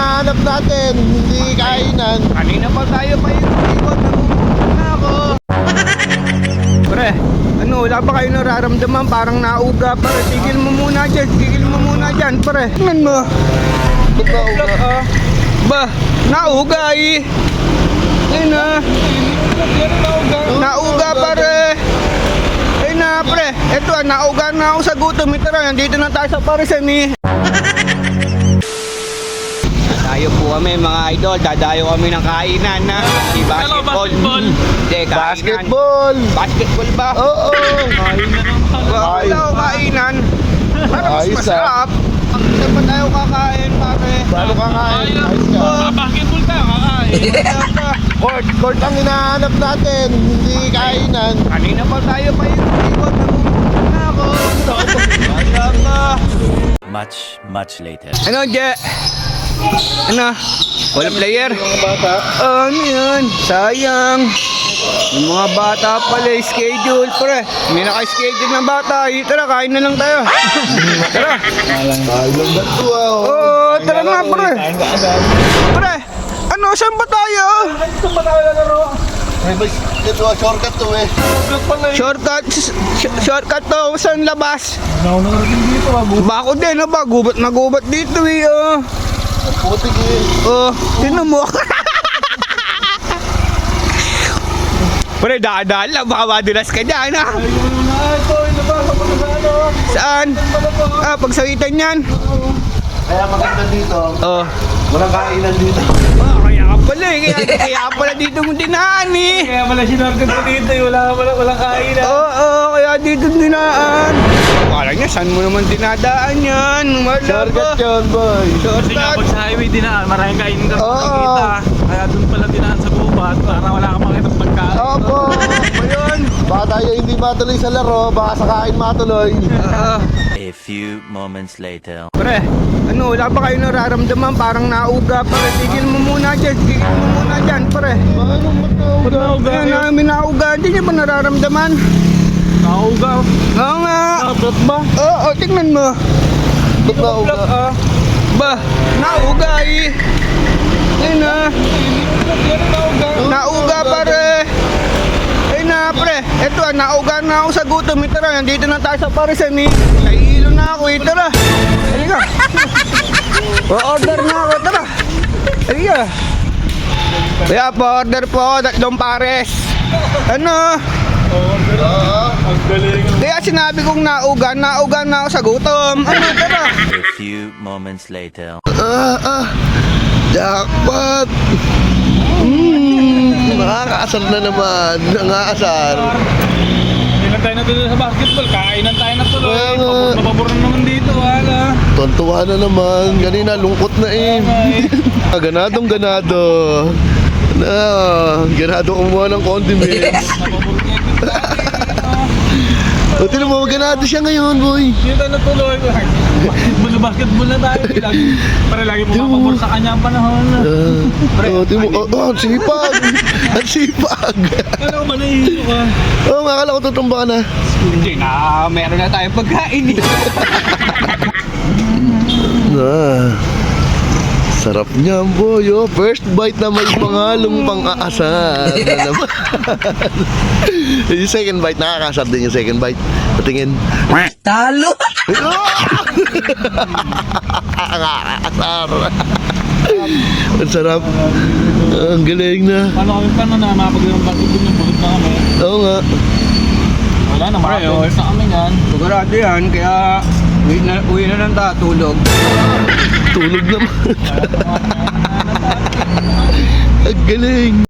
hinahanap natin, hindi kainan. Kanina pa tayo pa yung ikot. Nangungunan na ako. Pre, ano, wala ba kayo nararamdaman? Parang nauga, pare. Tigil mo muna dyan, pare. Tingnan mo. Ba't nauga? Ba, nauga eh. Ayun na. Nauga, pare. Ayun na, pre. Eto, nauga na ako sa gutom. Ito na, nandito na tayo sa Parisan eh. Dadayo po kami mga idol, dadayo kami ng kainan na si basketball. Hindi, kainan. Basketball! Basketball ba? Oo! Wala ako kainan. Para mas Ayos, masarap. Saan pa tayo kakain, pare? Paano kakain? Ayos ka. Basketball tayo, kakain. Court ang hinahanap natin, hindi kainan. Kanina pa tayo pa yung ikot. Nangungunan na ako. Wala ka. Much later. Ano, Je? Ano? Walang player? Mga bata. Ano yan? Sayang. Yung mga bata pala, schedule, pre. May naka-schedule ng bata. Tara, kain na lang tayo. Tara. Kain lang ba ito? Oo, tara na, pre. Pre, ano, saan ba tayo? Ito, shortcut to eh. Shortcut to, saan labas? Bako din, ba? Gubat na gubat dito eh, oh. Putik eh. Oh, tinan mo. Pre, dahan-dahan lang, baka madulas ka dyan, ha? Saan? Ah, pagsawitan yan. Kaya maganda dito, Oh. walang kainan dito. Ah, kaya ka pala eh. Kaya pala dito mong dinaan eh. Kaya pala sinargan ko dito, walang kain na. Oo, kaya dito dinaan. Akala niya, saan mo naman dinadaan yan? Wala Shortcut ba? yun, boy. Kasi nga Shortcut. pag sa highway dinaan, maraming kainin ka Oo. makikita. Kaya doon pala dinaan sa gubat, para wala kang makita pagkain. Opo. Ba yun? Baka tayo hindi matuloy sa laro, baka sa kain matuloy. A few moments later. Pre, ano, wala ba kayo nararamdaman? Parang nauga, pare. Tigil mo muna dyan, pare. Paano matawag? Kaya namin nauga, hindi niyo ba nararamdaman? Nauga. Oo nga. Nakablat ba? Oo, tingnan mo. Ba't nauga? Ba, nauga eh. Ayun na. Nauga, pare. Ayun na, pre. Eto, nauga na ako sa gutom. Ito na, nandito na tayo sa Parisan eh. Nahihilo na ako, ito na. Halika. O-order na ako, tara. Halika. Kaya pa-order po, 3 pares. Ano? Ang galing. Kaya sinabi kong nauga na ako sa gutom. Ano, tara. A few moments later. Jackpot! Nakakaasar na naman. Nangaasar. Hindi na tayo natuloy sa basketball, kainan tayo natuloy. Kaya nga. Pabor na naman dito, wala. Tontuwa na naman. Kanina lungkot na eh. Ganadong ganado. Ganado kumuha ng condiments. O, tinan mo, ganado siya ngayon, boy. Hindi tayo natuloy. Basketball na tayo. Para lagi mo mapabor sa kanya ang panahon. Tinan mo, ang sipag. Ang sipag. Kala ko ba nahihilo ka? Oo, akala ko tutumba ka na. Hindi na, meron na tayong pagkain eh. Sarap niya, boy. Oh, first bite na may pangalong pang-aasar. Na naman. Yung second bite, nakakasar din yung second bite. Patingin. Talo! Nakakasar. Ang sarap. Ang galing na. Paano na mapagawang basketball yung bulot na kami? Oo nga. Wala na, mapapagawang sa kami yan. Sigurado yan, kaya uwi na lang tayo, tulog. Tulog naman. Ang galing.